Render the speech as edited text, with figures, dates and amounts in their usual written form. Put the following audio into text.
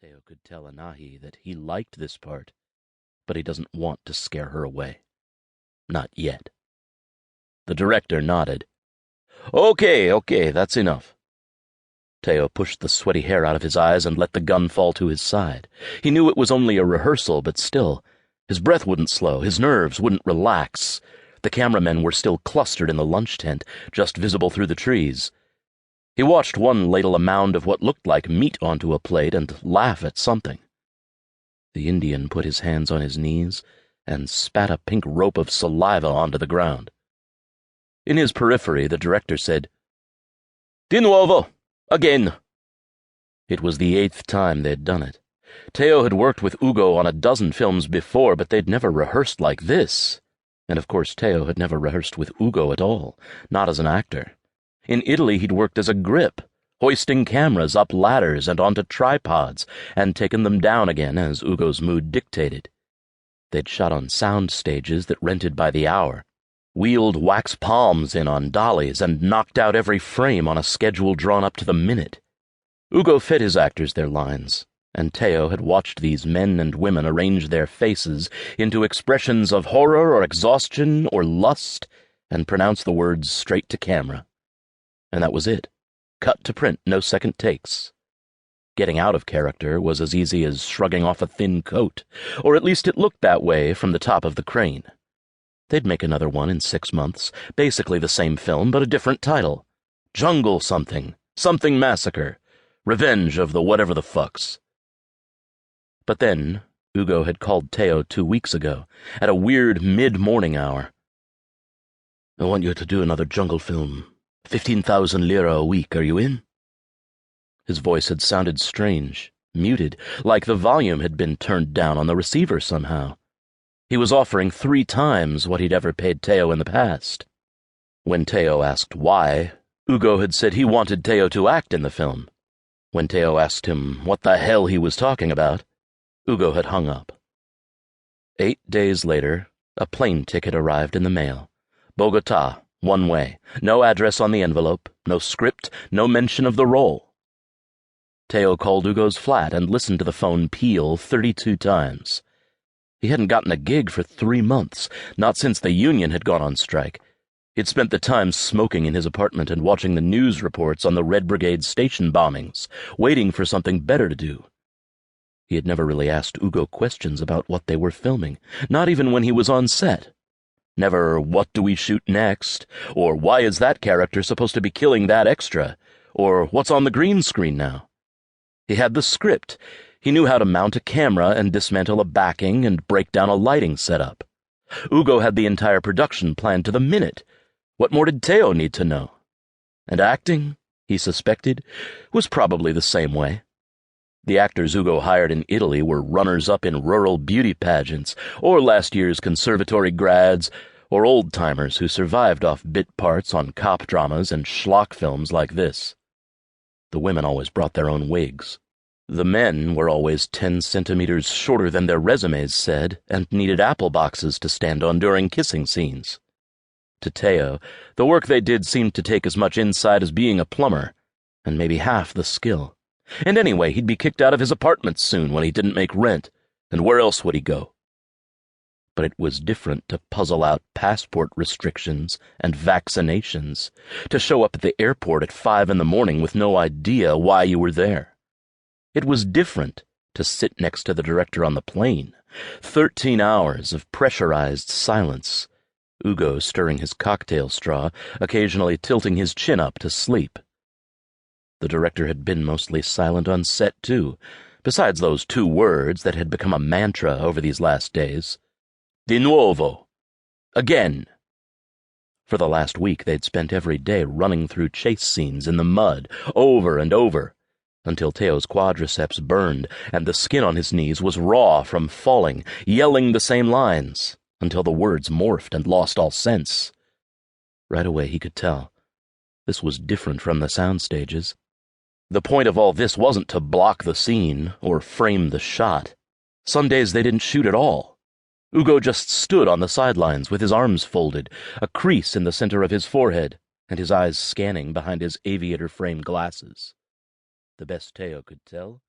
Teo could tell Anahi that he liked this part, but he doesn't want to scare her away. Not yet. The director nodded. Okay, that's enough. Teo pushed the sweaty hair out of his eyes and let the gun fall to his side. He knew it was only a rehearsal, but still, his breath wouldn't slow, his nerves wouldn't relax. The cameramen were still clustered in the lunch tent, just visible through the trees. He watched one ladle a mound of what looked like meat onto a plate and laugh at something. The Indian put his hands on his knees and spat a pink rope of saliva onto the ground. In his periphery, the director said, "De nuovo! Again!" It was the 8th time they'd done it. Teo had worked with Ugo on a dozen films before, but they'd never rehearsed like this. And of course Teo had never rehearsed with Ugo at all, not as an actor. In Italy he'd worked as a grip, hoisting cameras up ladders and onto tripods, and taken them down again as Ugo's mood dictated. They'd shot on sound stages that rented by the hour, wheeled wax palms in on dollies, and knocked out every frame on a schedule drawn up to the minute. Ugo fed his actors their lines, and Teo had watched these men and women arrange their faces into expressions of horror or exhaustion or lust and pronounce the words straight to camera. And that was it. Cut to print, no second takes. Getting out of character was as easy as shrugging off a thin coat, or at least it looked that way from the top of the crane. They'd make another one in 6 months, basically the same film, but a different title. Jungle something massacre, revenge of the whatever the fucks. But then, Ugo had called Teo 2 weeks ago, at a weird mid-morning hour. "I want you to do another jungle film. 15,000 lira a week, are you in?" His voice had sounded strange, muted, like the volume had been turned down on the receiver somehow. He was offering 3 times what he'd ever paid Teo in the past. When Teo asked why, Ugo had said he wanted Teo to act in the film. When Teo asked him what the hell he was talking about, Ugo had hung up. 8 days later, a plane ticket arrived in the mail. Bogota, one way. No address on the envelope, no script, no mention of the role. Teo called Ugo's flat and listened to the phone peal 32 times. He hadn't gotten a gig for 3 months, not since the union had gone on strike. He'd spent the time smoking in his apartment and watching the news reports on the Red Brigade station bombings, waiting for something better to do. He had never really asked Ugo questions about what they were filming, not even when he was on set. Never, "What do we shoot next?" or "Why is that character supposed to be killing that extra?" or "What's on the green screen now?" He had the script. He knew how to mount a camera and dismantle a backing and break down a lighting setup. Ugo had the entire production planned to the minute. What more did Teo need to know? And acting, he suspected, was probably the same way. The actors Ugo hired in Italy were runners-up in rural beauty pageants, or last year's conservatory grads, or old-timers who survived off bit parts on cop dramas and schlock films like this. The women always brought their own wigs. The men were always 10 centimeters shorter than their resumes said and needed apple boxes to stand on during kissing scenes. To Teo, the work they did seemed to take as much insight as being a plumber, and maybe half the skill. And anyway, he'd be kicked out of his apartment soon when he didn't make rent, and where else would he go? But it was different to puzzle out passport restrictions and vaccinations, to show up at the airport at 5 in the morning with no idea why you were there. It was different to sit next to the director on the plane, 13 hours of pressurized silence, Ugo stirring his cocktail straw, occasionally tilting his chin up to sleep. The director had been mostly silent on set, too, besides those 2 words that had become a mantra over these last days. "De nuovo." Again. For the last week, they'd spent every day running through chase scenes in the mud, over and over, until Teo's quadriceps burned and the skin on his knees was raw from falling, yelling the same lines, until the words morphed and lost all sense. Right away he could tell. This was different from the sound stages. The point of all this wasn't to block the scene or frame the shot. Some days they didn't shoot at all. Ugo just stood on the sidelines with his arms folded, a crease in the center of his forehead, and his eyes scanning behind his aviator-frame glasses. The best Teo could tell,